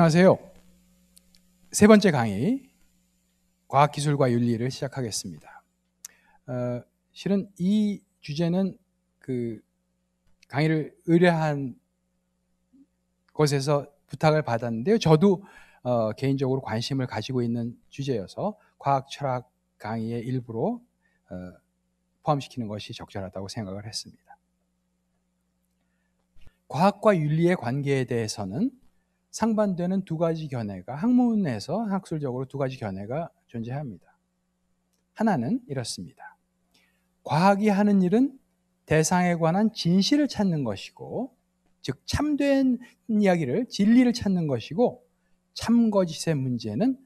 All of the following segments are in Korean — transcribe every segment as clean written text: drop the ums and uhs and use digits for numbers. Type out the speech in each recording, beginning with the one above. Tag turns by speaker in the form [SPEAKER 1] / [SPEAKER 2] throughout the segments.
[SPEAKER 1] 안녕하세요. 세 번째 강의, 과학기술과 윤리를 시작하겠습니다. 실은 이 주제는 강의를 의뢰한 곳에서 부탁을 받았는데요. 저도 개인적으로 관심을 가지고 있는 주제여서 과학 철학 강의의 일부로 포함시키는 것이 적절하다고 생각을 했습니다. 과학과 윤리의 관계에 대해서는 상반되는 두 가지 견해가, 학문에서 학술적으로 두 가지 견해가 존재합니다. 하나는 이렇습니다. 과학이 하는 일은 대상에 관한 진실을 찾는 것이고, 즉 참된 이야기를, 진리를 찾는 것이고, 참거짓의 문제는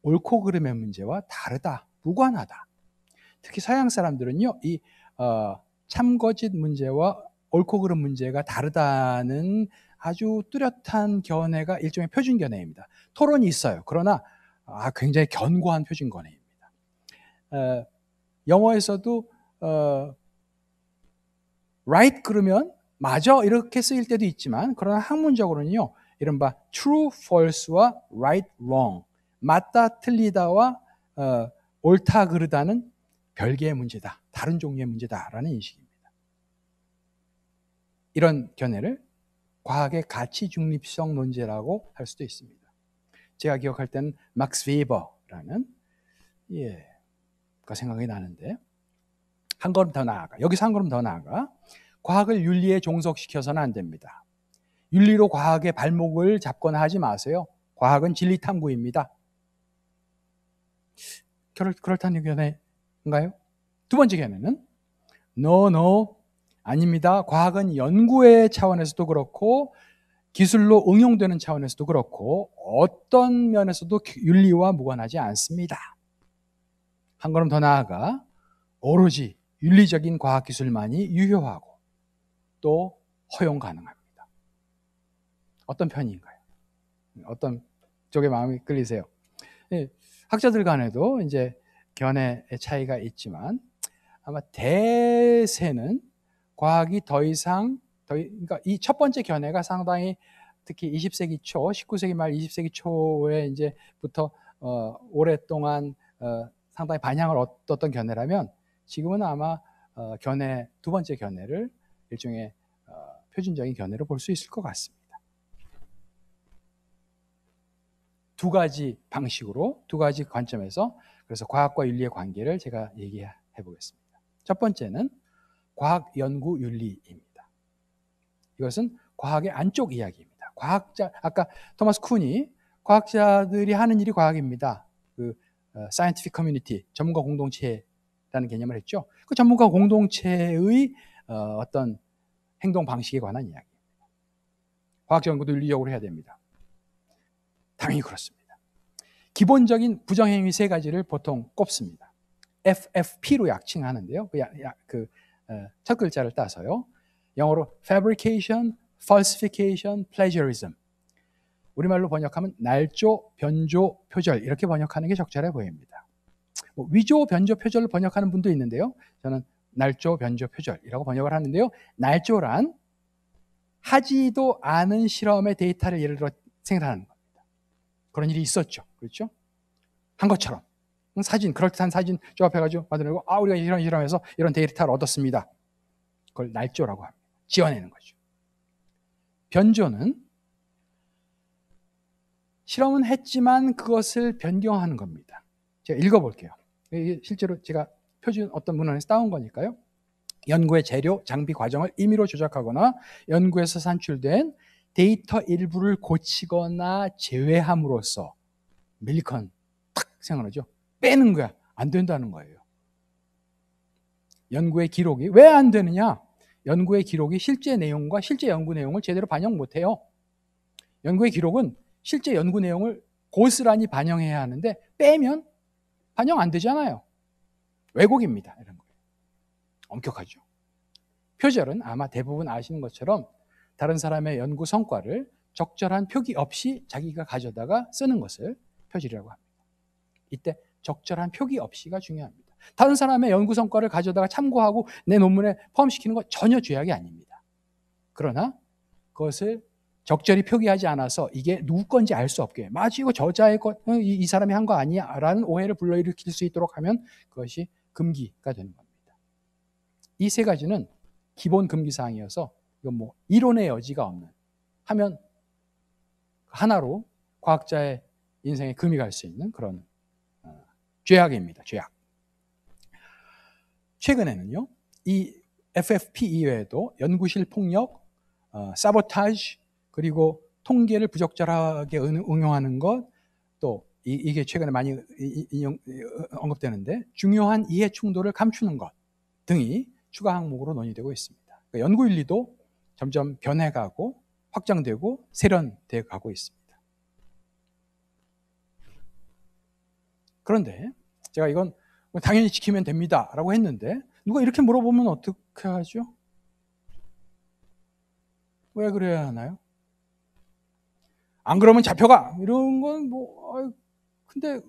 [SPEAKER 1] 옳고 그름의 문제와 다르다, 무관하다. 특히 서양 사람들은요, 이 참거짓 문제와 옳고 그름 문제가 다르다는 아주 뚜렷한 견해가 일종의 표준 견해입니다. 토론이 있어요. 그러나 굉장히 견고한 표준 견해입니다. 영어에서도 right 그러면 맞아 이렇게 쓰일 때도 있지만, 그러나 학문적으로는요, 이른바 true, false와 right, wrong, 맞다, 틀리다와 옳다, 그르다는 별개의 문제다, 다른 종류의 문제다라는 인식입니다. 이런 견해를 과학의 가치 중립성 논제라고 할 수도 있습니다. 제가 기억할 때는 막스 웨버라는 그 생각이 나는데, 한 걸음 더 나아가, 여기서 한 걸음 더 나아가 과학을 윤리에 종속시켜서는 안 됩니다. 윤리로 과학의 발목을 잡거나 하지 마세요. 과학은 진리 탐구입니다. 그렇다는 견해인가요? 두 번째 견해는 No, 아닙니다. 과학은 연구의 차원에서도 그렇고 기술로 응용되는 차원에서도 그렇고 어떤 면에서도 윤리와 무관하지 않습니다. 한 걸음 더 나아가 오로지 윤리적인 과학기술만이 유효하고 또 허용 가능합니다. 어떤 편인가요? 어떤 쪽에 마음이 끌리세요? 학자들 간에도 이제 견해의 차이가 있지만, 아마 대세는 과학이 그러니까 이 첫 번째 견해가 상당히, 특히 20세기 초, 19세기 말 20세기 초에 이제부터 오랫동안 상당히 반향을 얻었던 견해라면, 지금은 아마 두 번째 견해를 일종의 표준적인 견해로 볼 수 있을 것 같습니다. 두 가지 방식으로, 두 가지 관점에서 그래서 과학과 윤리의 관계를 제가 얘기해 보겠습니다. 첫 번째는 과학 연구 윤리입니다. 이것은 과학의 안쪽 이야기입니다. 아까 토마스 쿤이 과학자들이 하는 일이 과학입니다. scientific community, 전문가 공동체라는 개념을 했죠. 그 전문가 공동체의 어떤 행동 방식에 관한 이야기입니다. 과학적 연구도 윤리적으로 해야 됩니다. 당연히 그렇습니다. 기본적인 부정행위 세 가지를 보통 꼽습니다. FFP로 약칭하는데요. 첫 글자를 따서요. 영어로 fabrication, falsification, plagiarism. 우리말로 번역하면 날조, 변조, 표절, 이렇게 번역하는 게 적절해 보입니다. 위조, 변조, 표절을 번역하는 분도 있는데요. 저는 날조, 변조, 표절이라고 번역을 하는데요. 날조란 하지도 않은 실험의 데이터를 예를 들어 생산하는 겁니다. 그런 일이 있었죠. 그렇죠? 한 것처럼. 그럴듯한 사진 조합해가지고 만들어내고, 우리가 이런 실험에서 이런 데이터를 얻었습니다. 그걸 날조라고 합니다. 지어내는 거죠. 변조는 실험은 했지만 그것을 변경하는 겁니다. 제가 읽어볼게요. 이게 실제로 제가 표준 어떤 문헌에서 따온 거니까요. 연구의 재료, 장비, 과정을 임의로 조작하거나 연구에서 산출된 데이터 일부를 고치거나 제외함으로써, 밀리컨 탁 생각나죠? 빼는 거야. 안 된다는 거예요. 연구의 기록이 왜 안 되느냐? 연구의 기록이 실제 내용과 실제 연구 내용을 제대로 반영 못해요. 연구의 기록은 실제 연구 내용을 고스란히 반영해야 하는데 빼면 반영 안 되잖아요. 왜곡입니다. 이런 거예요. 엄격하죠. 표절은 아마 대부분 아시는 것처럼 다른 사람의 연구 성과를 적절한 표기 없이 자기가 가져다가 쓰는 것을 표절이라고 합니다. 이때 적절한 표기 없이가 중요합니다. 다른 사람의 연구 성과를 가져다가 참고하고 내 논문에 포함시키는 건 전혀 죄악이 아닙니다. 그러나 그것을 적절히 표기하지 않아서 이게 누구 건지 알 수 없게 마치 이거 저자의 것, 이 사람이 한 거 아니야 라는 오해를 불러일으킬 수 있도록 하면 그것이 금기가 되는 겁니다. 이 세 가지는 기본 금기사항이어서 이건 뭐 이론의 여지가 없는, 하면 하나로 과학자의 인생에 금이 갈 수 있는 그런 죄악입니다. 죄악. 최근에는요, 이 FFP 이외에도 연구실 폭력, 사보타지, 그리고 통계를 부적절하게 응용하는 것, 또 이게 최근에 많이 언급되는데 중요한 이해 충돌을 감추는 것 등이 추가 항목으로 논의되고 있습니다. 그러니까 연구윤리도 점점 변해가고 확장되고 세련되어 가고 있습니다. 그런데 제가 이건 당연히 지키면 됩니다 라고 했는데 누가 이렇게 물어보면 어떻게 하죠? 왜 그래야 하나요? 안 그러면 잡혀가 이런 건 뭐 근데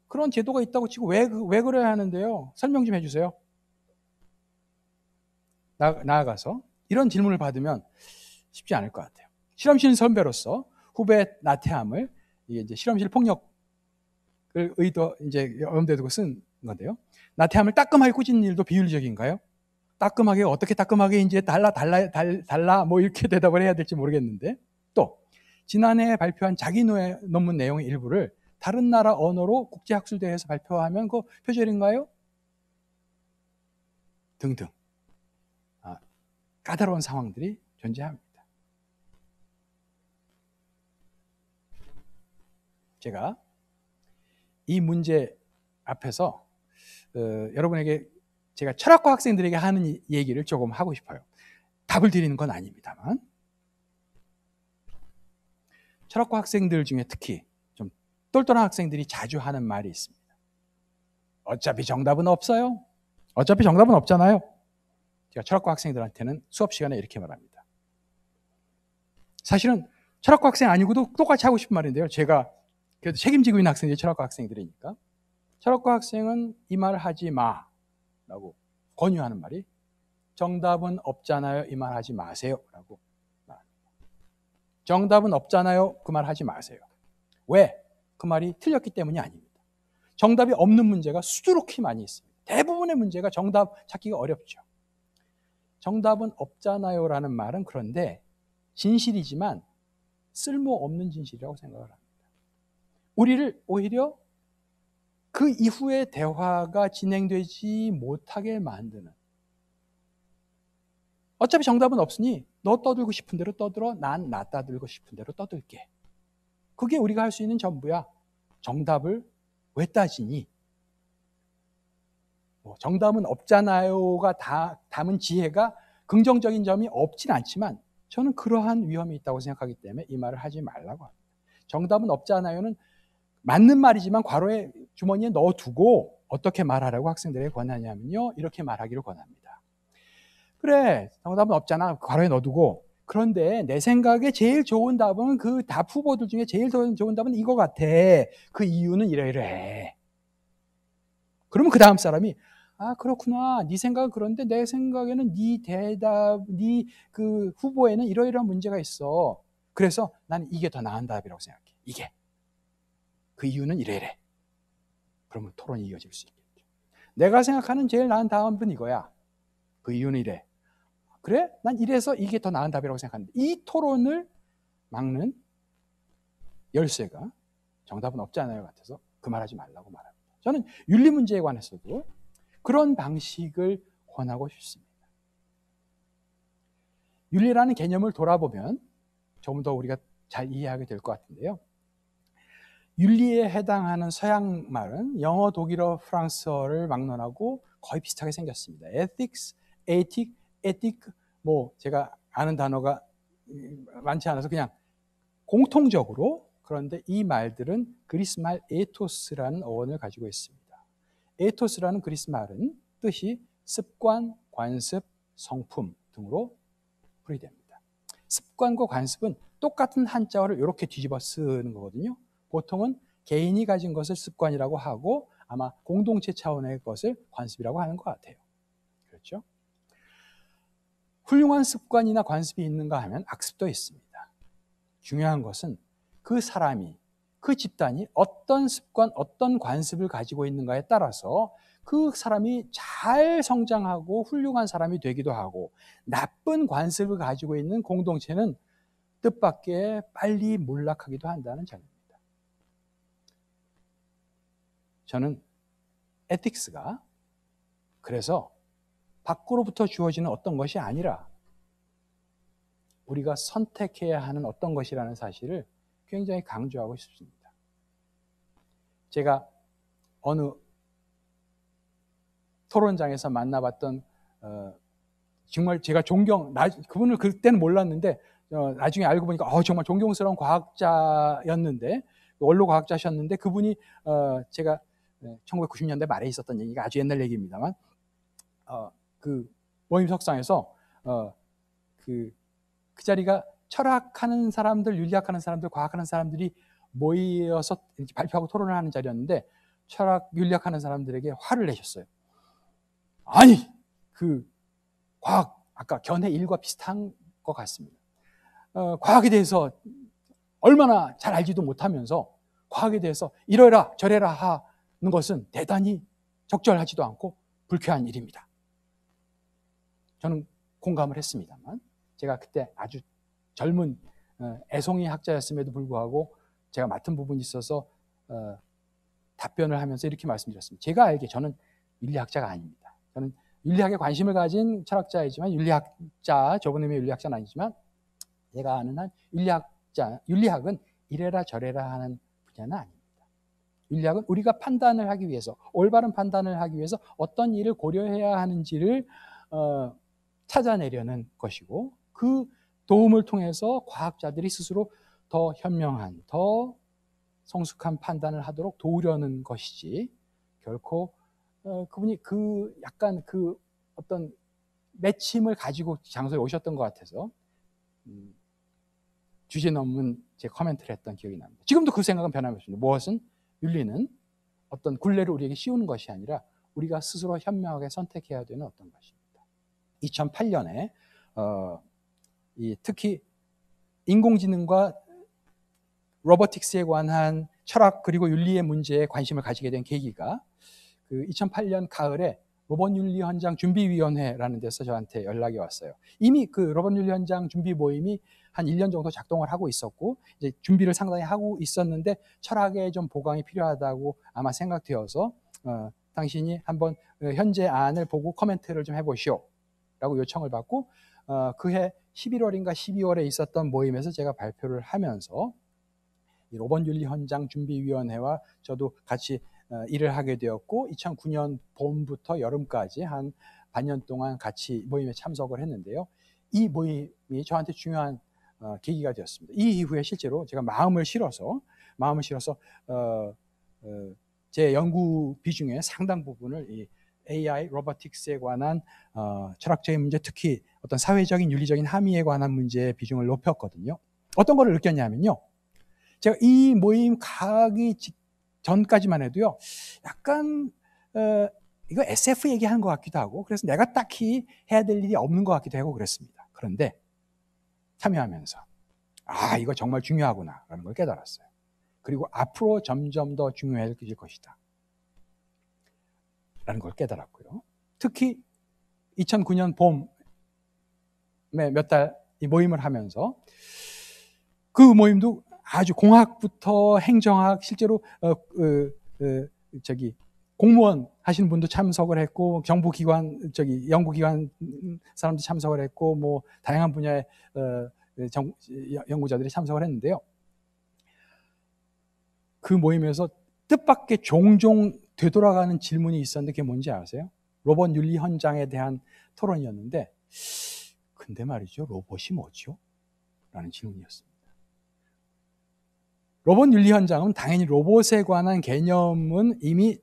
[SPEAKER 1] 그런 제도가 있다고 치고 왜 그래야 하는데요? 설명 좀 해주세요. 나아가서 이런 질문을 받으면 쉽지 않을 것 같아요. 실험실 선배로서 후배 나태함을 이제 실험실 폭력을 이제 염두에 두고 쓴 건데요. 나태함을 따끔하게 꾸짖는 일도 비윤리적인가요? 따끔하게 어떻게 따끔하게 이제 달라 뭐 이렇게 대답을 해야 될지 모르겠는데, 또 지난해 발표한 자기 논문 내용의 일부를 다른 나라 언어로 국제학술대회에서 발표하면 그거 표절인가요? 등등 까다로운 상황들이 존재합니다. 제가 이 문제 앞에서 여러분에게 제가 철학과 학생들에게 하는 얘기를 조금 하고 싶어요. 답을 드리는 건 아닙니다만, 철학과 학생들 중에 특히 좀 똘똘한 학생들이 자주 하는 말이 있습니다. 어차피 정답은 없어요. 어차피 정답은 없잖아요. 제가 철학과 학생들한테는 수업 시간에 이렇게 말합니다. 사실은 철학과 학생 아니고도 똑같이 하고 싶은 말인데요. 제가 그래도 책임지고 있는 학생들이 철학과 학생들이니까, 철학과 학생은 이 말 하지 마 라고 권유하는 말이 정답은 없잖아요. 이 말 하지 마세요 라고 말합니다. 정답은 없잖아요. 그 말 하지 마세요. 왜? 그 말이 틀렸기 때문이 아닙니다. 정답이 없는 문제가 수두룩히 많이 있습니다. 대부분의 문제가 정답 찾기가 어렵죠. 정답은 없잖아요 라는 말은 그런데 진실이지만 쓸모없는 진실이라고 생각을 합니다. 우리를 오히려 그 이후에 대화가 진행되지 못하게 만드는, 어차피 정답은 없으니 너 떠들고 싶은 대로 떠들어, 난 나 떠들고 싶은 대로 떠들게. 그게 우리가 할 수 있는 전부야. 정답을 왜 따지니? 정답은 없잖아요가 담은 지혜가 긍정적인 점이 없진 않지만 저는 그러한 위험이 있다고 생각하기 때문에 이 말을 하지 말라고 합니다. 정답은 없잖아요는 맞는 말이지만 괄호에 주머니에 넣어두고 어떻게 말하라고 학생들에게 권하냐면요, 이렇게 말하기를 권합니다. 그래, 정답은 없잖아. 괄호에 넣어두고, 그런데 내 생각에 제일 좋은 답은 그 답 후보들 중에 제일 좋은 답은 이거 같아. 그 이유는 이러이러해. 그러면 그 다음 사람이 아 그렇구나. 네 생각은 그런데 내 생각에는 네 그 후보에는 이러이러한 문제가 있어. 그래서 난 이게 더 나은 답이라고 생각해. 이게. 그 이유는 이래래. 그러면 토론이 이어질 수 있겠죠. 내가 생각하는 제일 나은 답은 이거야. 그 이유는 이래. 그래? 난 이래서 이게 더 나은 답이라고 생각하는데, 이 토론을 막는 열쇠가 정답은 없잖아요 같아서 그 말하지 말라고 말합니다. 저는 윤리 문제에 관해서도 그런 방식을 권하고 싶습니다. 윤리라는 개념을 돌아보면 조금 더 우리가 잘 이해하게 될 것 같은데요. 윤리에 해당하는 서양 말은 영어, 독일어, 프랑스어를 막론하고 거의 비슷하게 생겼습니다. ethics, ethic, 뭐 제가 아는 단어가 많지 않아서 그냥 공통적으로, 그런데 이 말들은 그리스 말 에토스라는 어원을 가지고 있습니다. 에토스라는 그리스 말은 뜻이 습관, 관습, 성품 등으로 풀이됩니다. 습관과 관습은 똑같은 한자어를 이렇게 뒤집어 쓰는 거거든요. 보통은 개인이 가진 것을 습관이라고 하고 아마 공동체 차원의 것을 관습이라고 하는 것 같아요. 그렇죠? 훌륭한 습관이나 관습이 있는가 하면 악습도 있습니다. 중요한 것은 그 사람이, 그 집단이 어떤 습관, 어떤 관습을 가지고 있는가에 따라서 그 사람이 잘 성장하고 훌륭한 사람이 되기도 하고, 나쁜 관습을 가지고 있는 공동체는 뜻밖의 빨리 몰락하기도 한다는 점입니다. 저는 에틱스가 그래서 밖으로부터 주어지는 어떤 것이 아니라 우리가 선택해야 하는 어떤 것이라는 사실을 굉장히 강조하고 싶습니다. 제가 어느 토론장에서 만나봤던 정말 제가 그분을 그때는 몰랐는데 나중에 알고 보니까 정말 존경스러운 과학자였는데, 원로 과학자셨는데, 그분이 제가 1990년대 말에 있었던 얘기가 아주 옛날 얘기입니다만, 그 모임 석상에서 그 자리가 철학하는 사람들, 윤리학하는 사람들, 과학하는 사람들이 모여서 이렇게 발표하고 토론을 하는 자리였는데, 철학, 윤리학하는 사람들에게 화를 내셨어요. 아니, 그 과학, 아까 견해 1과 비슷한 것 같습니다. 과학에 대해서 얼마나 잘 알지도 못하면서 과학에 대해서 이러라 저래라 하는 것은 대단히 적절하지도 않고 불쾌한 일입니다. 저는 공감을 했습니다만, 제가 그때 아주 젊은 애송이 학자였음에도 불구하고 제가 맡은 부분이 있어서 답변을 하면서 이렇게 말씀드렸습니다. 제가 알기에 저는 윤리학자가 아닙니다. 저는 윤리학에 관심을 가진 철학자이지만, 좁은 의미의 윤리학자는 아니지만, 제가 아는 한 윤리학은 이래라 저래라 하는 분야는 아닙니다. 윤리학은 우리가 판단을 하기 위해서, 올바른 판단을 하기 위해서 어떤 일을 고려해야 하는지를 찾아내려는 것이고, 그 도움을 통해서 과학자들이 스스로 더 현명한, 더 성숙한 판단을 하도록 도우려는 것이지, 결코 그분이 약간 어떤 맺힘을 가지고 장소에 오셨던 것 같아서 주제 넘은 제 코멘트를 했던 기억이 납니다. 지금도 그 생각은 변함이 없습니다. 무엇은 윤리는 어떤 굴레를 우리에게 씌우는 것이 아니라 우리가 스스로 현명하게 선택해야 되는 어떤 것입니다. 2008년에 특히 인공지능과 로보틱스에 관한 철학 그리고 윤리의 문제에 관심을 가지게 된 계기가 2008년 가을에 로봇윤리 현장 준비위원회라는 데서 저한테 연락이 왔어요. 이미 그 로봇윤리 현장 준비 모임이 한 1년 정도 작동을 하고 있었고, 이제 준비를 상당히 하고 있었는데 철학에 좀 보강이 필요하다고 아마 생각되어서 당신이 한번 현재 안을 보고 코멘트를 좀 해보시오 라고 요청을 받고, 그해 11월인가 12월에 있었던 모임에서 제가 발표를 하면서 이 로봇윤리 현장 준비위원회와 저도 같이 일을 하게 되었고, 2009년 봄부터 여름까지 한 반년 동안 같이 모임에 참석을 했는데요. 이 모임이 저한테 중요한 계기가 되었습니다. 이 이후에 실제로 제가 마음을 실어서 제 연구 비중의 상당 부분을 이 AI, 로보틱스에 관한 철학적인 문제, 특히 어떤 사회적인 윤리적인 함의에 관한 문제의 비중을 높였거든요. 어떤 거를 느꼈냐면요, 제가 이 모임 가기 전까지만 해도요, 약간 이거 SF 얘기하는 것 같기도 하고, 그래서 내가 딱히 해야 될 일이 없는 것 같기도 하고 그랬습니다. 그런데 참여하면서 이거 정말 중요하구나 라는 걸 깨달았어요. 그리고 앞으로 점점 더 중요해질 것이다 라는 걸 깨달았고요. 특히 2009년 봄에 몇 달 이 모임을 하면서, 그 모임도 아주 공학부터 행정학, 실제로 공무원 하시는 분도 참석을 했고, 정부기관, 연구기관 사람도 참석을 했고, 뭐 다양한 분야의 연구자들이 참석을 했는데요. 그 모임에서 뜻밖의 종종 되돌아가는 질문이 있었는데, 그게 뭔지 아세요? 로봇 윤리 현장에 대한 토론이었는데, 근데 말이죠, 로봇이 뭐죠? 라는 질문이었습니다. 로봇 윤리 현장은 당연히 로봇에 관한 개념은 이미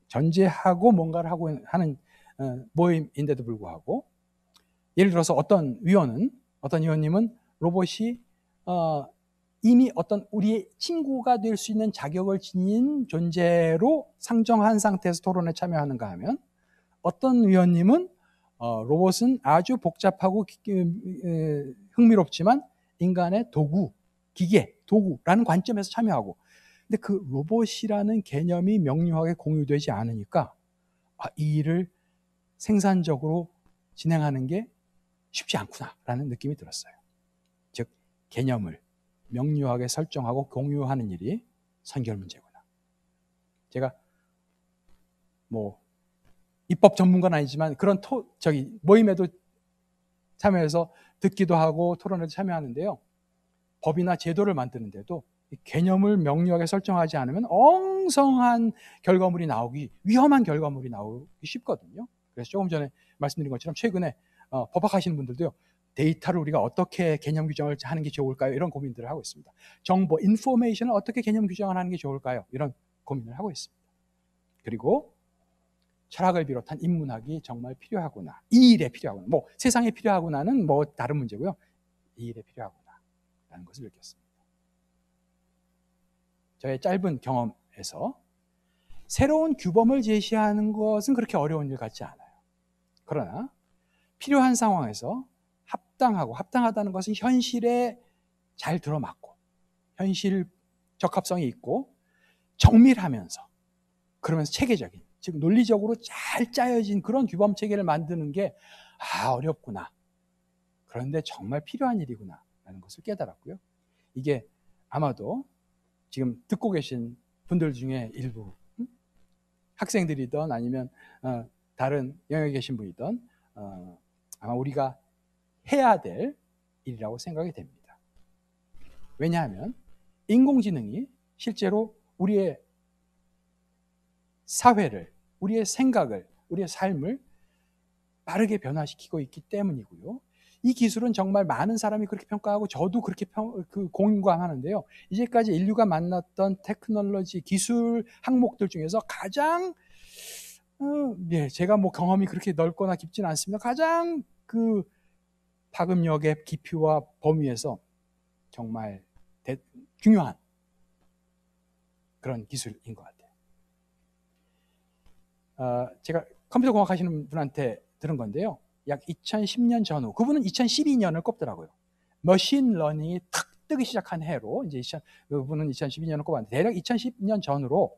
[SPEAKER 1] 전제하고 뭔가를 하고 하는 모임인데도 불구하고, 예를 들어서 어떤 위원님은 로봇이 이미 어떤 우리의 친구가 될 수 있는 자격을 지닌 존재로 상정한 상태에서 토론에 참여하는가 하면, 어떤 위원님은 로봇은 아주 복잡하고 흥미롭지만 인간의 도구, 기계, 도구라는 관점에서 참여하고, 근데 그 로봇이라는 개념이 명료하게 공유되지 않으니까 이 일을 생산적으로 진행하는 게 쉽지 않구나라는 느낌이 들었어요. 즉 개념을 명료하게 설정하고 공유하는 일이 선결 문제구나. 제가 뭐 입법 전문가는 아니지만 그런 모임에도 참여해서 듣기도 하고 토론에도 참여하는데요. 법이나 제도를 만드는데도 개념을 명료하게 설정하지 않으면 엉성한 결과물이 나오기, 위험한 결과물이 나오기 쉽거든요. 그래서 조금 전에 말씀드린 것처럼 최근에 법학하시는 분들도요, 데이터를 우리가 어떻게 개념 규정을 하는 게 좋을까요? 이런 고민들을 하고 있습니다. 정보, 인포메이션을 어떻게 개념 규정을 하는 게 좋을까요? 이런 고민을 하고 있습니다. 그리고 철학을 비롯한 인문학이 정말 필요하구나. 이 일에 필요하구나. 뭐 세상에 필요하구나는 뭐 다른 문제고요. 이 일에 필요하구나라는 것을 느꼈습니다. 저의 짧은 경험에서 새로운 규범을 제시하는 것은 그렇게 어려운 일 같지 않아요. 그러나 필요한 상황에서 합당하다는 것은 현실에 잘 들어맞고 현실 적합성이 있고 정밀하면서 그러면서 체계적인, 즉 논리적으로 잘 짜여진 그런 규범 체계를 만드는 게 어렵구나. 그런데 정말 필요한 일이구나 라는 것을 깨달았고요. 이게 아마도 지금 듣고 계신 분들 중에 일부 학생들이든 아니면 다른 영역에 계신 분이든 아마 우리가 해야 될 일이라고 생각이 됩니다. 왜냐하면 인공지능이 실제로 우리의 사회를, 우리의 생각을, 우리의 삶을 빠르게 변화시키고 있기 때문이고요. 이 기술은 정말 많은 사람이 그렇게 평가하고 저도 그렇게 공감하는데요. 이제까지 인류가 만났던 테크놀로지, 기술 항목들 중에서 가장 제가 뭐 경험이 그렇게 넓거나 깊지는 않습니다. 가장 그 파급력의 깊이와 범위에서 정말 중요한 그런 기술인 것 같아요. 제가 컴퓨터 공학 하시는 분한테 들은 건데요. 약 2010년 전후, 그분은 2012년을 꼽더라고요. 머신 러닝이 탁 뜨기 시작한 해로, 그분은 2012년을 꼽았는데, 대략 2010년 전후로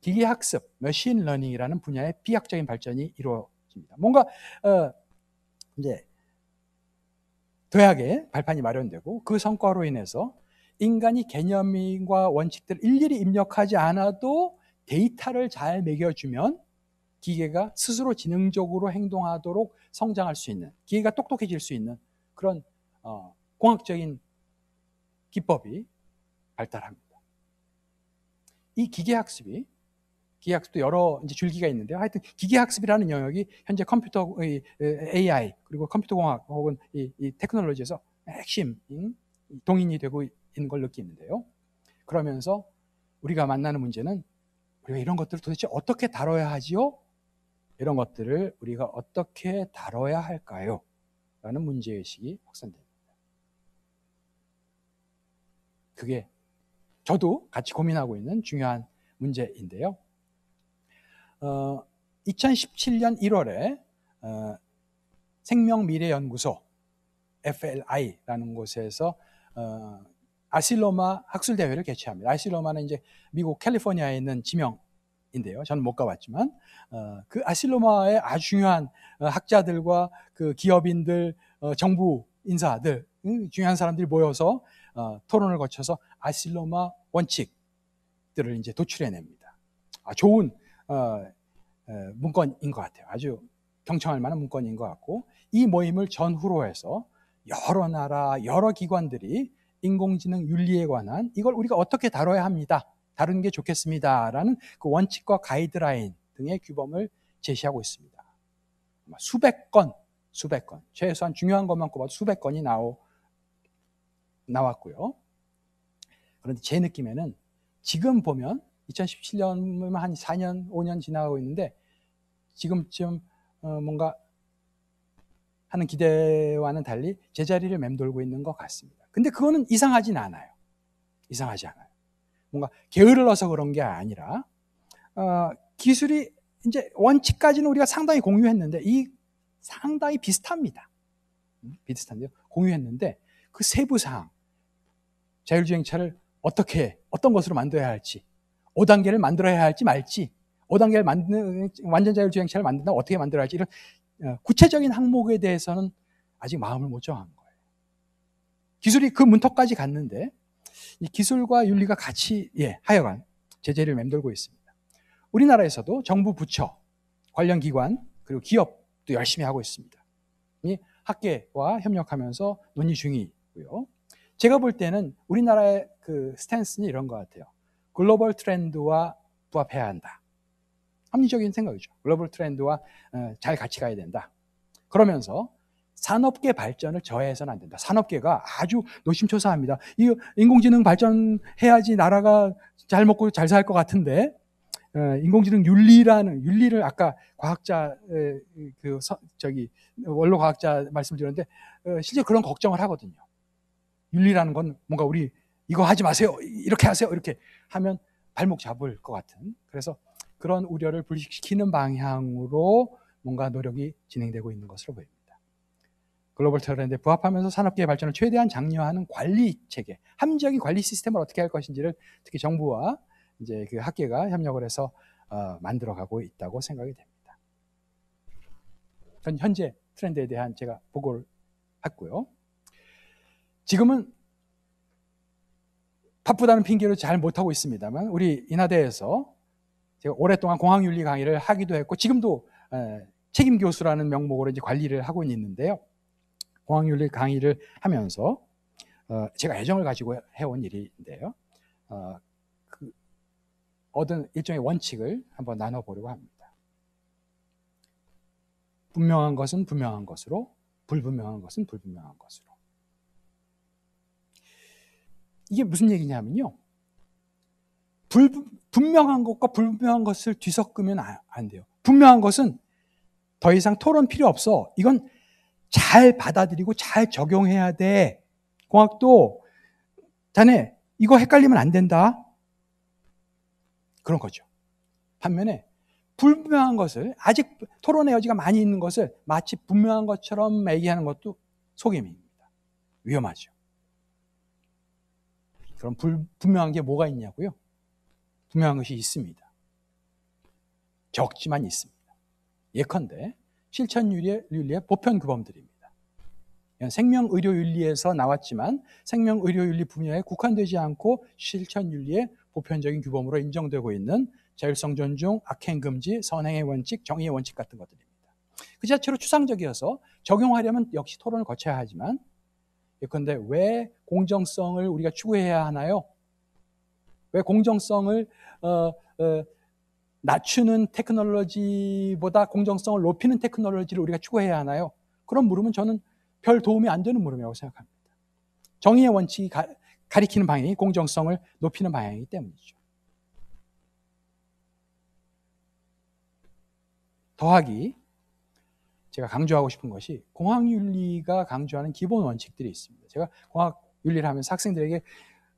[SPEAKER 1] 기계학습, 머신 러닝이라는 분야의 비약적인 발전이 이루어집니다. 뭔가, 이제, 도약의 발판이 마련되고, 그 성과로 인해서 인간이 개념과 원칙들을 일일이 입력하지 않아도 데이터를 잘 매겨주면 기계가 스스로 지능적으로 행동하도록 성장할 수 있는, 기계가 똑똑해질 수 있는 그런 공학적인 기법이 발달합니다. 이 기계학습도 여러 이제 줄기가 있는데요. 하여튼 기계학습이라는 영역이 현재 컴퓨터, AI 그리고 컴퓨터 공학 혹은 이 테크놀로지에서 핵심 동인이 되고 있는 걸 느끼는데요. 그러면서 우리가 만나는 문제는 우리가 이런 것들을 도대체 어떻게 다뤄야 하지요? 이런 것들을 우리가 어떻게 다뤄야 할까요? 라는 문제의식이 확산됩니다. 그게 저도 같이 고민하고 있는 중요한 문제인데요. 2017년 1월에 생명미래연구소 FLI라는 곳에서 아실로마 학술대회를 개최합니다. 아실로마는 이제 미국 캘리포니아에 있는 지명인데요. 저는 못 가봤지만 그 아실로마의 아주 중요한 학자들과 그 기업인들, 정부 인사들, 중요한 사람들이 모여서 토론을 거쳐서 아실로마 원칙들을 이제 도출해냅니다. 좋은 문건인 것 같아요. 아주 경청할 만한 문건인 것 같고, 이 모임을 전후로 해서 여러 나라, 여러 기관들이 인공지능 윤리에 관한 이걸 우리가 어떻게 다뤄야 합니다. 다루는 게 좋겠습니다라는 그 원칙과 가이드라인 등의 규범을 제시하고 있습니다. 수백 건, 최소한 중요한 것만 꼽아도 수백 건이 나왔고요. 그런데 제 느낌에는 지금 보면 2017년이면 한 4년, 5년 지나가고 있는데 지금쯤 뭔가 하는 기대와는 달리 제자리를 맴돌고 있는 것 같습니다. 근데 그거는 이상하지 않아요. 뭔가 게으를 넣어서 그런 게 아니라 기술이 이제 원칙까지는 우리가 상당히 공유했는데 이 상당히 비슷한데요. 공유했는데 그 세부 사항, 자율주행차를 어떤 것으로 만들어야 할지, 5단계를 만들어야 할지 말지, 5단계를 완전 자율주행차를 만든다면 어떻게 만들어야 할지, 이런 구체적인 항목에 대해서는 아직 마음을 못 정한 거예요. 기술이 그 문턱까지 갔는데 이 기술과 윤리가 같이 하여간 제재를 맴돌고 있습니다. 우리나라에서도 정부 부처, 관련 기관, 그리고 기업도 열심히 하고 있습니다. 이 학계와 협력하면서 논의 중이고요. 제가 볼 때는 우리나라의 그 스탠스는 이런 것 같아요. 글로벌 트렌드와 부합해야 한다. 합리적인 생각이죠. 글로벌 트렌드와 잘 같이 가야 된다. 그러면서 산업계 발전을 저해해서는 안 된다. 산업계가 아주 노심초사합니다. 이 인공지능 발전해야지 나라가 잘 먹고 잘 살 것 같은데, 인공지능 윤리를 아까 과학자 원로 과학자 말씀드렸는데 실제 그런 걱정을 하거든요. 윤리라는 건 뭔가 우리 이거 하지 마세요, 이렇게 하세요, 이렇게 하면 발목 잡을 것 같은, 그래서 그런 우려를 불식시키는 방향으로 뭔가 노력이 진행되고 있는 것으로 보입니다. 글로벌 트렌드에 부합하면서 산업계의 발전을 최대한 장려하는 관리 체계, 합리적인 관리 시스템을 어떻게 할 것인지를 특히 정부와 이제 그 학계가 협력을 해서 만들어가고 있다고 생각이 됩니다. 전 현재 트렌드에 대한 제가 보고를 했고요. 지금은 바쁘다는 핑계로 잘 못하고 있습니다만 우리 인하대에서 제가 오랫동안 공학윤리 강의를 하기도 했고 지금도 책임 교수라는 명목으로 이제 관리를 하고 있는데요. 공학윤리 강의를 하면서 제가 애정을 가지고 해온 일인데요. 얻은 일종의 원칙을 한번 나눠보려고 합니다. 분명한 것은 분명한 것으로, 불분명한 것은 불분명한 것으로. 이게 무슨 얘기냐면요. 분명한 것과 불분명한 것을 뒤섞으면 안 돼요. 분명한 것은 더 이상 토론 필요 없어. 이건 잘 받아들이고 잘 적용해야 돼. 공학도 자네 이거 헷갈리면 안 된다. 그런 거죠. 반면에 불분명한 것을, 아직 토론의 여지가 많이 있는 것을 마치 분명한 것처럼 얘기하는 것도 속임입니다. 위험하죠. 그럼 불분명한 게 뭐가 있냐고요? 분명한 것이 있습니다. 적지만 있습니다. 예컨대 실천윤리의 보편규범들입니다. 생명의료윤리에서 나왔지만 생명의료윤리 분야에 국한되지 않고 실천윤리의 보편적인 규범으로 인정되고 있는 자율성 존중, 악행 금지, 선행의 원칙, 정의의 원칙 같은 것들입니다. 그 자체로 추상적이어서 적용하려면 역시 토론을 거쳐야 하지만 예컨대 왜 공정성을 우리가 추구해야 하나요? 왜 공정성을 낮추는 테크놀로지보다 공정성을 높이는 테크놀로지를 우리가 추구해야 하나요? 그런 물음은 저는 별 도움이 안 되는 물음이라고 생각합니다. 정의의 원칙이 가리키는 방향이 공정성을 높이는 방향이기 때문이죠. 더하기 제가 강조하고 싶은 것이 공학윤리가 강조하는 기본 원칙들이 있습니다. 제가 공학윤리를 하면서 학생들에게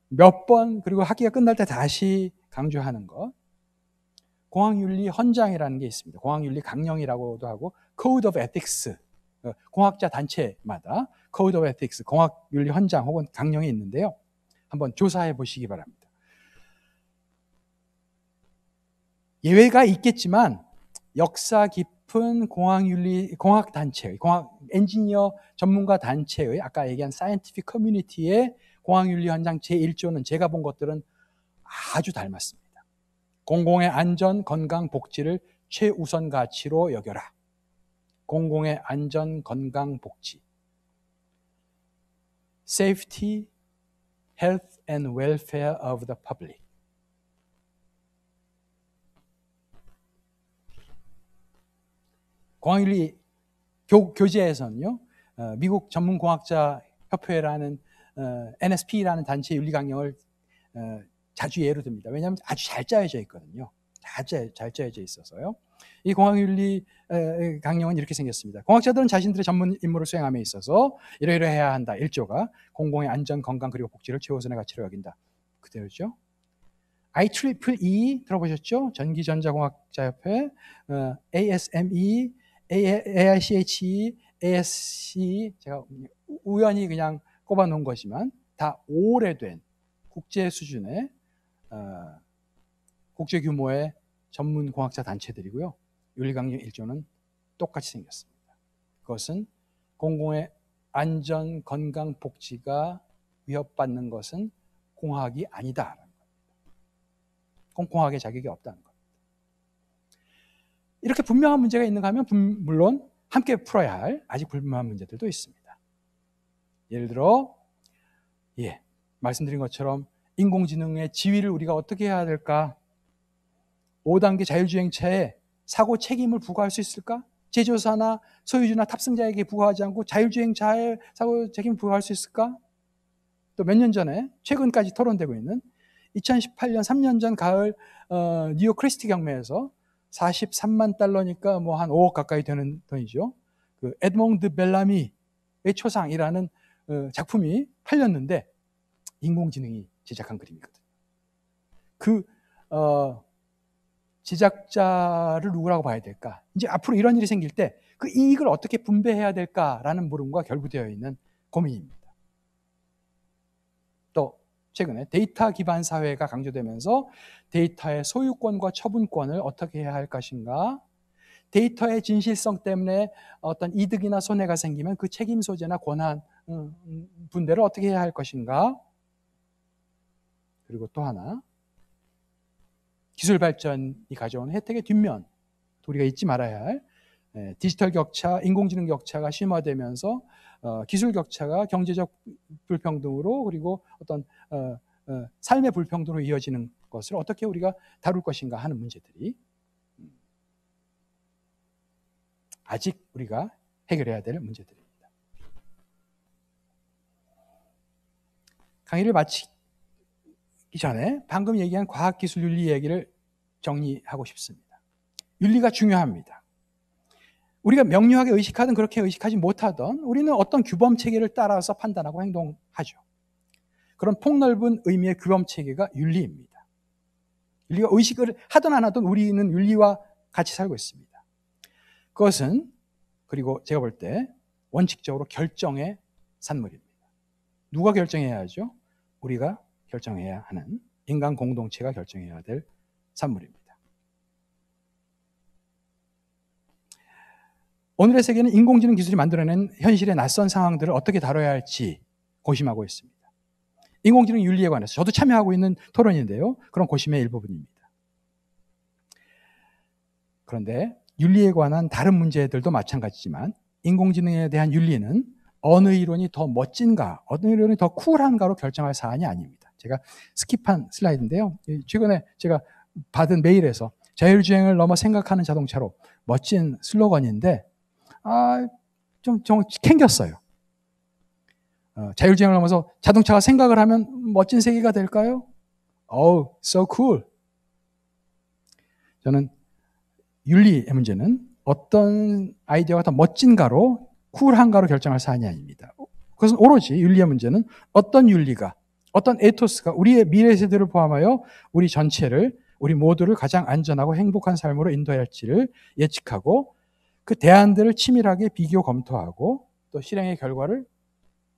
[SPEAKER 1] 몇 번 그리고 학기가 끝날 때 다시 강조하는 것, 공학윤리 헌장이라는 게 있습니다. 공학윤리 강령이라고도 하고 Code of Ethics, 공학자 단체마다 Code of Ethics, 공학윤리 헌장 혹은 강령이 있는데요. 한번 조사해 보시기 바랍니다. 예외가 있겠지만 역사 깊은 공학단체의, 공학 엔지니어 전문가 단체의 아까 얘기한 사이언티픽 커뮤니티의 공학윤리 헌장 제1조는 제가 본 것들은 아주 닮았습니다. 공공의 안전, 건강, 복지를 최우선 가치로 여겨라. 공공의 안전, 건강, 복지. Safety, health and welfare of the public. 공학윤리 교재에서는요, 미국 전문공학자 협회라는 NSP라는 단체 윤리 강령을 자주 예로 듭니다. 왜냐하면 아주 잘 짜여져 있거든요. 잘 짜여져 있어서요. 이 공학윤리 강령은 이렇게 생겼습니다. 공학자들은 자신들의 전문 임무를 수행함에 있어서 이러이러해야 한다. 1조가 공공의 안전, 건강 그리고 복지를 최우선의 가치로 여긴다. 그대로죠. IEEE 들어보셨죠? 전기전자공학자협회, ASME, AICHE, ASC 제가 우연히 그냥 꼽아놓은 거지만 다 오래된 국제 수준의 국제 규모의 전문 공학자 단체들이고요. 윤리강령 1조는 똑같이 생겼습니다. 그것은 공공의 안전, 건강, 복지가 위협받는 것은 공학이 아니다라는 겁니다. 그건 공학의 자격이 없다는 겁니다. 이렇게 분명한 문제가 있는가 하면 물론 함께 풀어야 할 아직 불분명한 문제들도 있습니다. 예를 들어 말씀드린 것처럼 인공지능의 지위를 우리가 어떻게 해야 될까? 5단계 자율주행차에 사고 책임을 부과할 수 있을까? 제조사나 소유주나 탑승자에게 부과하지 않고 자율주행차에 사고 책임을 부과할 수 있을까? 또 몇 년 전에 최근까지 토론되고 있는 2018년 3년 전 가을 뉴욕 크리스티 경매에서 43만 달러니까 뭐 한 5억 가까이 되는 돈이죠. 그 에드몽드 벨라미의 초상이라는 작품이 팔렸는데 인공지능이 제작한 그림이거든요. 그 제작자를 누구라고 봐야 될까? 이제 앞으로 이런 일이 생길 때 그 이익을 어떻게 분배해야 될까라는 물음과 결부되어 있는 고민입니다. 또 최근에 데이터 기반 사회가 강조되면서 데이터의 소유권과 처분권을 어떻게 해야 할 것인가? 데이터의 진실성 때문에 어떤 이득이나 손해가 생기면 그 책임 소재나 권한 분배를 어떻게 해야 할 것인가? 그리고 또 하나, 기술 발전이 가져온 혜택의 뒷면, 우리가 잊지 말아야 할 디지털 격차, 인공지능 격차가 심화되면서 기술 격차가 경제적 불평등으로 그리고 어떤 삶의 불평등으로 이어지는 것을 어떻게 우리가 다룰 것인가 하는 문제들이 아직 우리가 해결해야 될 문제들입니다. 강의를 마치기 전에 방금 얘기한 과학기술 윤리 얘기를 정리하고 싶습니다. 윤리가 중요합니다. 우리가 명료하게 의식하든 그렇게 의식하지 못하든 우리는 어떤 규범 체계를 따라서 판단하고 행동하죠. 그런 폭넓은 의미의 규범 체계가 윤리입니다. 윤리가 의식을 하든 안 하든 우리는 윤리와 같이 살고 있습니다. 그것은 그리고 제가 볼 때 원칙적으로 결정의 산물입니다. 누가 결정해야 하죠? 우리가 결정해야 하는, 인간 공동체가 결정해야 될 산물입니다. 오늘의 세계는 인공지능 기술이 만들어낸 현실의 낯선 상황들을 어떻게 다뤄야 할지 고심하고 있습니다. 인공지능 윤리에 관해서 저도 참여하고 있는 토론인데요. 그런 고심의 일부분입니다. 그런데 윤리에 관한 다른 문제들도 마찬가지지만 인공지능에 대한 윤리는 어느 이론이 더 멋진가, 어느 이론이 더 쿨한가로 결정할 사안이 아닙니다. 제가 스킵한 슬라이드인데요. 최근에 제가 받은 메일에서 자율주행을 넘어 생각하는 자동차로, 멋진 슬로건인데 좀 캥겼어요. 자율주행을 넘어서 자동차가 생각을 하면 멋진 세계가 될까요? Oh, so cool. 저는 윤리의 문제는 어떤 아이디어가 더 멋진가로, 쿨한가로 결정할 사안이 아닙니다. 그것은 오로지 윤리의 문제는 어떤 윤리가, 어떤 에토스가 우리의 미래 세대를 포함하여 우리 전체를, 우리 모두를 가장 안전하고 행복한 삶으로 인도할지를 예측하고 그 대안들을 치밀하게 비교 검토하고 또 실행의 결과를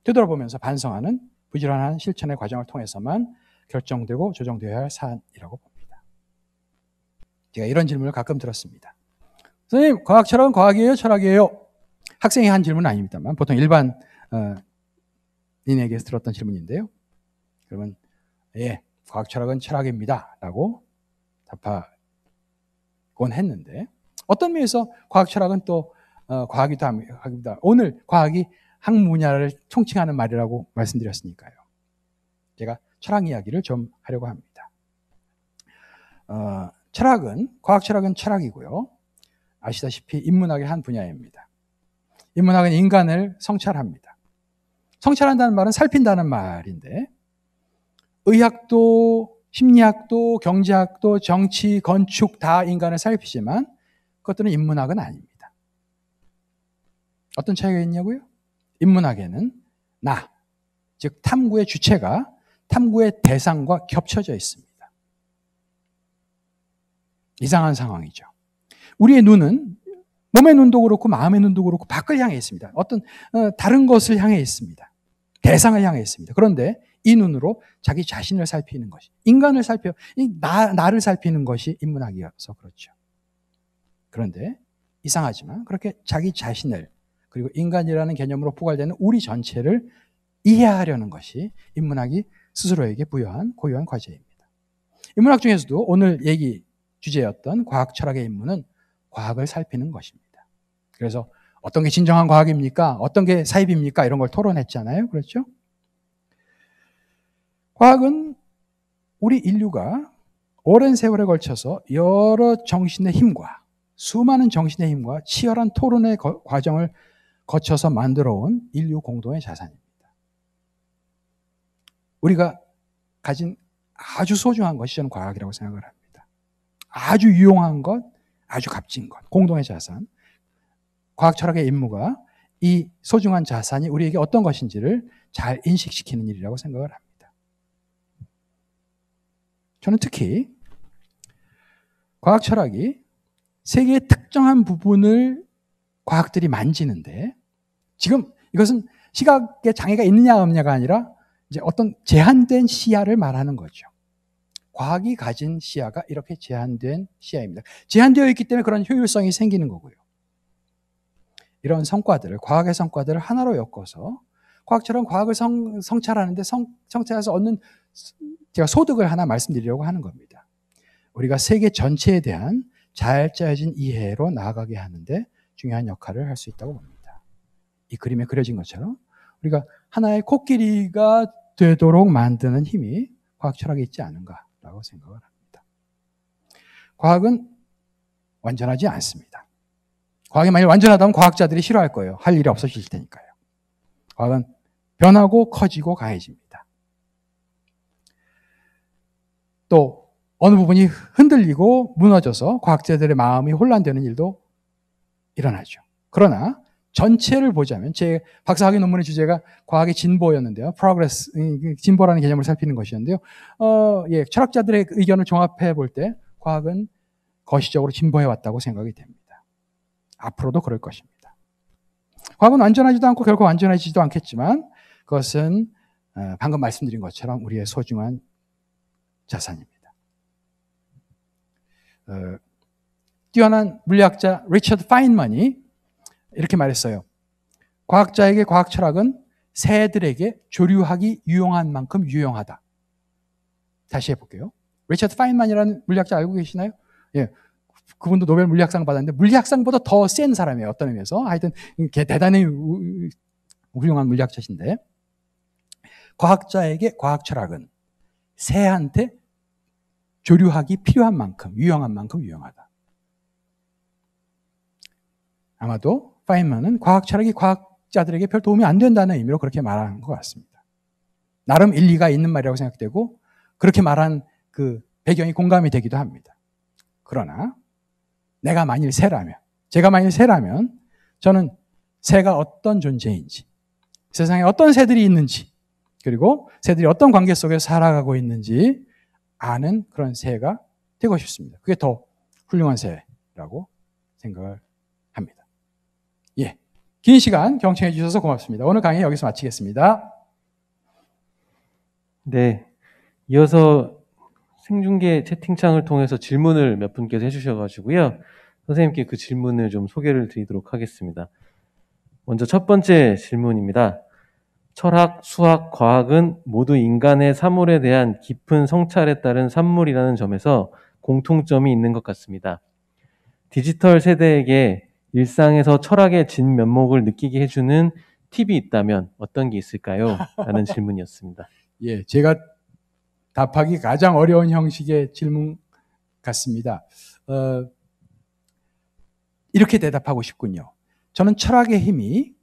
[SPEAKER 1] 되돌아보면서 반성하는 부지런한 실천의 과정을 통해서만 결정되고 조정되어야 할 사안이라고 봅니다. 제가 이런 질문을 가끔 들었습니다. 선생님, 과학 철학은 과학이에요? 철학이에요? 학생이 한 질문은 아닙니다만 보통 일반인에게서 들었던 질문인데요. 그러면 과학 철학은 철학입니다 라고 답하곤 했는데 어떤 면에서 과학 철학은 또 과학이기도 합니다. 오늘 과학이 학문야를 총칭하는 말이라고 말씀드렸으니까요. 제가 철학 이야기를 좀 하려고 합니다. 과학 철학은 철학이고요. 아시다시피 인문학의 한 분야입니다. 인문학은 인간을 성찰합니다. 성찰한다는 말은 살핀다는 말인데 의학도, 심리학도, 경제학도, 정치, 건축 다 인간을 살피지만 그것들은 인문학은 아닙니다. 어떤 차이가 있냐고요? 인문학에는 즉 탐구의 주체가 탐구의 대상과 겹쳐져 있습니다. 이상한 상황이죠. 우리의 눈은 몸의 눈도 그렇고 마음의 눈도 그렇고 밖을 향해 있습니다. 어떤 다른 것을 향해 있습니다. 대상을 향해 있습니다. 그런데 이 눈으로 자기 자신을 살피는 것이, 인간을 나를 살피는 것이 인문학이어서 그렇죠. 그런데 이상하지만 그렇게 자기 자신을, 그리고 인간이라는 개념으로 포괄되는 우리 전체를 이해하려는 것이 인문학이 스스로에게 고유한 과제입니다. 인문학 중에서도 오늘 얘기 주제였던 과학 철학의 임무는 과학을 살피는 것입니다. 그래서 어떤 게 진정한 과학입니까? 어떤 게 사입입니까? 이런 걸 토론했잖아요. 그렇죠? 과학은 우리 인류가 오랜 세월에 걸쳐서 여러 정신의 힘과, 수많은 정신의 힘과 치열한 토론의 과정을 거쳐서 만들어온 인류 공동의 자산입니다. 우리가 가진 아주 소중한 것이 저는 과학이라고 생각을 합니다. 아주 유용한 것, 아주 값진 것, 공동의 자산. 과학 철학의 임무가 이 소중한 자산이 우리에게 어떤 것인지를 잘 인식시키는 일이라고 생각을 합니다. 저는 특히 과학 철학이 세계의 특정한 부분을 과학들이 만지는데, 지금 이것은 시각에 장애가 있느냐 없느냐가 아니라 이제 어떤 제한된 시야를 말하는 거죠. 과학이 가진 시야가 이렇게 제한된 시야입니다. 제한되어 있기 때문에 그런 효율성이 생기는 거고요. 이런 성과들을, 과학의 성과들을 하나로 엮어서 과학처럼 과학을 성찰하는데 성찰해서 얻는 제가 소득을 하나 말씀드리려고 하는 겁니다. 우리가 세계 전체에 대한 잘 짜여진 이해로 나아가게 하는데 중요한 역할을 할 수 있다고 봅니다. 이 그림에 그려진 것처럼 우리가 하나의 코끼리가 되도록 만드는 힘이 과학 철학에 있지 않은가라고 생각을 합니다. 과학은 완전하지 않습니다. 과학이 만약 완전하다면 과학자들이 싫어할 거예요. 할 일이 없어질 테니까요. 과학은 변하고 커지고 가해집니다. 또 어느 부분이 흔들리고 무너져서 과학자들의 마음이 혼란되는 일도 일어나죠. 그러나 전체를 보자면, 제 박사학위 논문의 주제가 과학의 진보였는데요. progress, 진보라는 개념을 살피는 것이었는데요. 철학자들의 의견을 종합해 볼 때 과학은 거시적으로 진보해 왔다고 생각이 됩니다. 앞으로도 그럴 것입니다. 과학은 완전하지도 않고 결코 완전하지도 않겠지만 그것은 방금 말씀드린 것처럼 우리의 소중한 자산입니다. 뛰어난 물리학자 리처드 파인만이 이렇게 말했어요. 과학자에게 과학 철학은 새들에게 조류하기 유용한 만큼 유용하다. 다시 해볼게요. 리처드 파인만이라는 물리학자 알고 계시나요? 예, 그분도 노벨 물리학상 받았는데 물리학상보다 더 센 사람이에요. 어떤 의미에서. 하여튼 대단히 훌륭한 물리학자신데, 과학자에게 과학 철학은 새한테 조류하기 필요한 만큼, 유용한 만큼 유용하다. 아마도 파인만은 과학 철학이 과학자들에게 별 도움이 안 된다는 의미로 그렇게 말한 것 같습니다. 나름 일리가 있는 말이라고 생각되고 그렇게 말한 그 배경이 공감이 되기도 합니다. 그러나 제가 만일 새라면 저는 새가 어떤 존재인지, 세상에 어떤 새들이 있는지, 그리고 새들이 어떤 관계 속에서 살아가고 있는지 아는 그런 새가 되고 싶습니다. 그게 더 훌륭한 새라고 생각을 합니다. 예, 긴 시간 경청해 주셔서 고맙습니다. 오늘 강의 여기서 마치겠습니다.
[SPEAKER 2] 네, 이어서 생중계 채팅창을 통해서 질문을 몇 분께서 해주셔가지고요. 선생님께 그 질문을 좀 소개를 드리도록 하겠습니다. 먼저 첫 번째 질문입니다. 철학, 수학, 과학은 모두 인간의 사물에 대한 깊은 성찰에 따른 산물이라는 점에서 공통점이 있는 것 같습니다. 디지털 세대에게 일상에서 철학의 진면목을 느끼게 해주는 팁이 있다면 어떤 게 있을까요? 라는 질문이었습니다.
[SPEAKER 1] 예, 제가 답하기 가장 어려운 형식의 질문 같습니다. 이렇게 대답하고 싶군요. 저는 철학의 힘이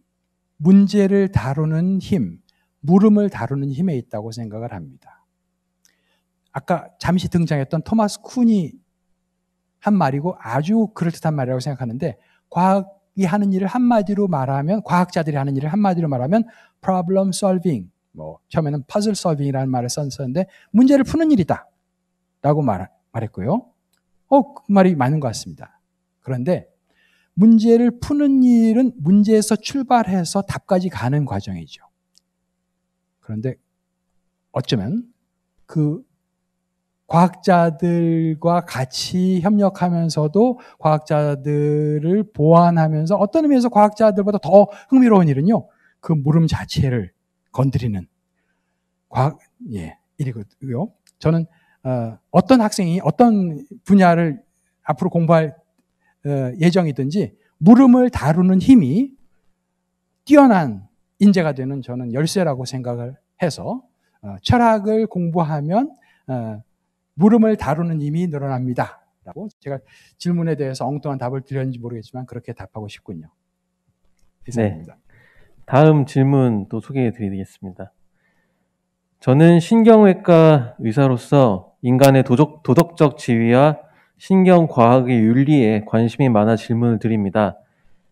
[SPEAKER 1] 문제를 다루는 힘, 물음을 다루는 힘에 있다고 생각을 합니다. 아까 잠시 등장했던 토마스 쿤이 한 말이고 아주 그럴듯한 말이라고 생각하는데, 과학이 하는 일을 한마디로 말하면, 과학자들이 하는 일을 한마디로 말하면 problem solving, 처음에는 puzzle solving이라는 말을 썼는데 문제를 푸는 일이다 라고 말했고요. 그 말이 맞는 것 같습니다. 그런데 문제를 푸는 일은 문제에서 출발해서 답까지 가는 과정이죠. 그런데 어쩌면 그 과학자들과 같이 협력하면서도 과학자들을 보완하면서 어떤 의미에서 과학자들보다 더 흥미로운 일은요, 그 물음 자체를 건드리는 일이고요. 저는 어떤 학생이 어떤 분야를 앞으로 공부할 예정이든지 물음을 다루는 힘이 뛰어난 인재가 되는 저는 열쇠라고 생각을 해서 철학을 공부하면 물음을 다루는 힘이 늘어납니다. 라고 제가 질문에 대해서 엉뚱한 답을 드렸는지 모르겠지만 그렇게 답하고 싶군요. 이상입니다.
[SPEAKER 2] 네. 다음 질문 또 소개해 드리겠습니다. 저는 신경외과 의사로서 인간의 도덕적 지위와 신경과학의 윤리에 관심이 많아 질문을 드립니다.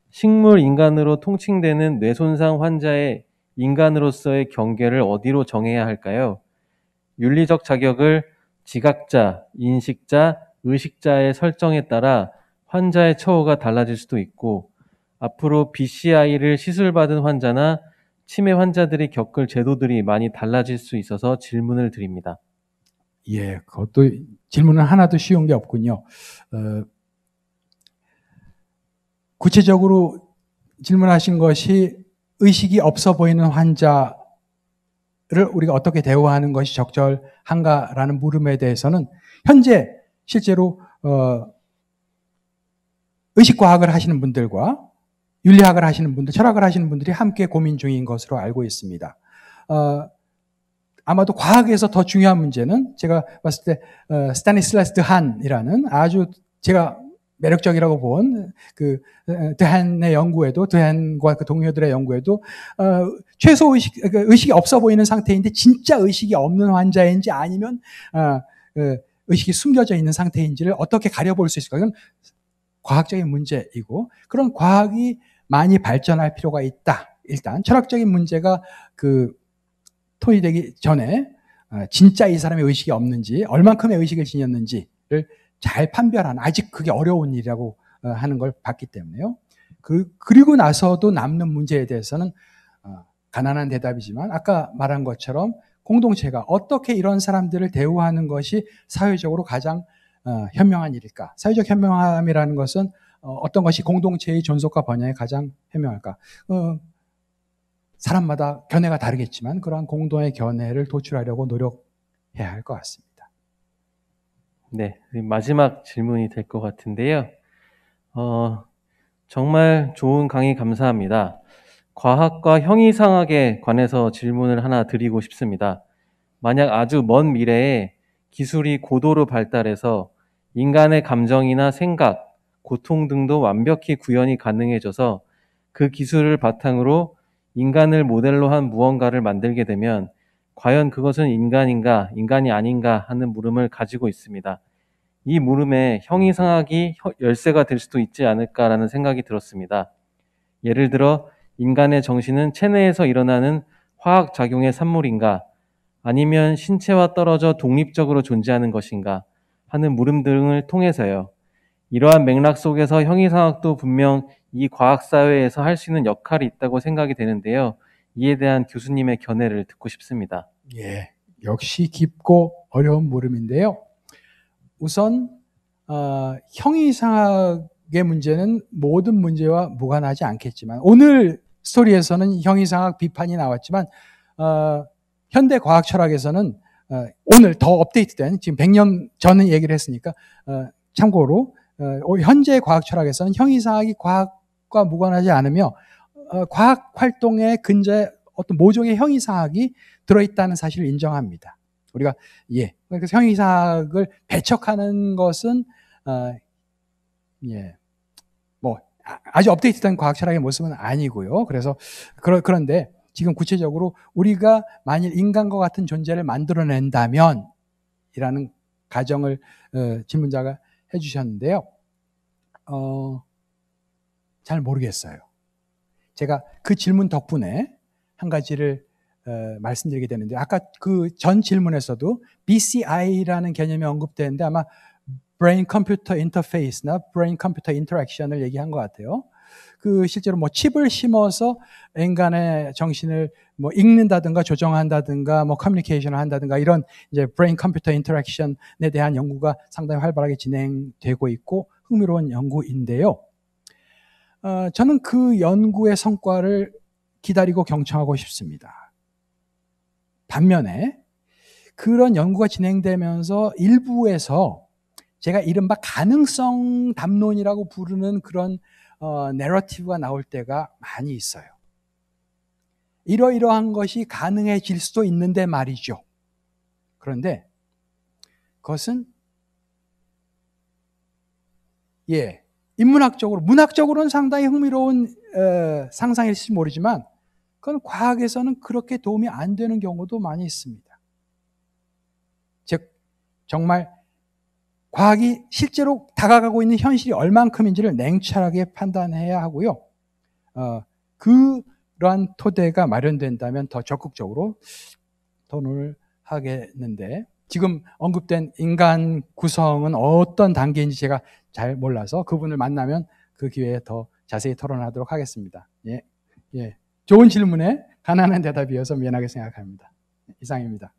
[SPEAKER 2] 식물 인간으로 통칭되는 뇌손상 환자의 인간으로서의 경계를 어디로 정해야 할까요? 윤리적 자격을 지각자, 인식자, 의식자의 설정에 따라 환자의 처우가 달라질 수도 있고, 앞으로 BCI를 시술받은 환자나 치매 환자들이 겪을 제도들이 많이 달라질 수 있어서 질문을 드립니다.
[SPEAKER 1] 예, 그것도 질문은 하나도 쉬운 게 없군요. 구체적으로 질문하신 것이 의식이 없어 보이는 환자를 우리가 어떻게 대우하는 것이 적절한가라는 물음에 대해서는 현재 실제로 의식과학을 하시는 분들과 윤리학을 하시는 분들, 철학을 하시는 분들이 함께 고민 중인 것으로 알고 있습니다. 아마도 과학에서 더 중요한 문제는 제가 봤을 때 스타니슬라스 드한이라는 아주 제가 매력적이라고 본 그 드한의 연구에도, 드한과 그 동료들의 연구에도 최소 의식이 없어 보이는 상태인데 진짜 의식이 없는 환자인지 아니면 의식이 숨겨져 있는 상태인지를 어떻게 가려볼 수 있을까? 이건 과학적인 문제이고, 그런 과학이 많이 발전할 필요가 있다. 일단 철학적인 문제가 토의되기 전에 진짜 이 사람의 의식이 없는지, 얼만큼의 의식을 지녔는지를 잘 판별하는, 아직 그게 어려운 일이라고 하는 걸 봤기 때문에요. 그리고 나서도 남는 문제에 대해서는 가난한 대답이지만 아까 말한 것처럼 공동체가 어떻게 이런 사람들을 대우하는 것이 사회적으로 가장 현명한 일일까? 사회적 현명함이라는 것은 어떤 것이 공동체의 존속과 번영에 가장 현명할까? 사람마다 견해가 다르겠지만 그러한 공동의 견해를 도출하려고 노력해야 할 것 같습니다.
[SPEAKER 2] 네, 마지막 질문이 될 것 같은데요. 정말 좋은 강의 감사합니다. 과학과 형이상학에 관해서 질문을 하나 드리고 싶습니다. 만약 아주 먼 미래에 기술이 고도로 발달해서 인간의 감정이나 생각, 고통 등도 완벽히 구현이 가능해져서 그 기술을 바탕으로 인간을 모델로 한 무언가를 만들게 되면 과연 그것은 인간인가, 인간이 아닌가 하는 물음을 가지고 있습니다. 이 물음에 형이상학이 열쇠가 될 수도 있지 않을까라는 생각이 들었습니다. 예를 들어 인간의 정신은 체내에서 일어나는 화학작용의 산물인가, 아니면 신체와 떨어져 독립적으로 존재하는 것인가 하는 물음 등을 통해서요. 이러한 맥락 속에서 형이상학도 분명 이 과학사회에서 할 수 있는 역할이 있다고 생각이 되는데요. 이에 대한 교수님의 견해를 듣고 싶습니다.
[SPEAKER 1] 예, 역시 깊고 어려운 물음인데요. 우선 형이상학의 문제는 모든 문제와 무관하지 않겠지만, 오늘 스토리에서는 형이상학 비판이 나왔지만 현대 과학 철학에서는 오늘 더 업데이트된, 지금 100년 전에 얘기를 했으니까 참고로 현재 과학 철학에서는 형이상학이 과학과 무관하지 않으며 과학 활동의 근저에 어떤 모종의 형이상학이 들어있다는 사실을 인정합니다. 우리가 그래서 형이상학을 배척하는 것은 아주 업데이트된 과학 철학의 모습은 아니고요. 그래서 그런데 지금 구체적으로 우리가 만일 인간과 같은 존재를 만들어낸다면 이라는 가정을 질문자가 해주셨는데요. 잘 모르겠어요. 제가 그 질문 덕분에 한 가지를 말씀드리게 되는데, 아까 그 전 질문에서도 BCI라는 개념이 언급되는데 아마 Brain Computer Interface나 Brain Computer Interaction을 얘기한 것 같아요. 그 실제로 뭐 칩을 심어서 인간의 정신을 뭐 읽는다든가 조정한다든가 뭐 커뮤니케이션을 한다든가 이런 이제 브레인 컴퓨터 인터랙션에 대한 연구가 상당히 활발하게 진행되고 있고 흥미로운 연구인데요. 저는 그 연구의 성과를 기다리고 경청하고 싶습니다. 반면에 그런 연구가 진행되면서 일부에서 제가 이른바 가능성 담론이라고 부르는 그런 내러티브가 나올 때가 많이 있어요. 이러이러한 것이 가능해질 수도 있는데 말이죠. 그런데 그것은 인문학적으로, 문학적으로는 상당히 흥미로운 상상일지 모르지만 그건 과학에서는 그렇게 도움이 안 되는 경우도 많이 있습니다. 즉 정말 과학이 실제로 다가가고 있는 현실이 얼만큼인지를 냉철하게 판단해야 하고요. 그러한 토대가 마련된다면 더 적극적으로 토론을 하겠는데 지금 언급된 인간 구성은 어떤 단계인지 제가 잘 몰라서 그분을 만나면 그 기회에 더 자세히 토론하도록 하겠습니다. 예. 좋은 질문에 가난한 대답이어서 미안하게 생각합니다. 이상입니다.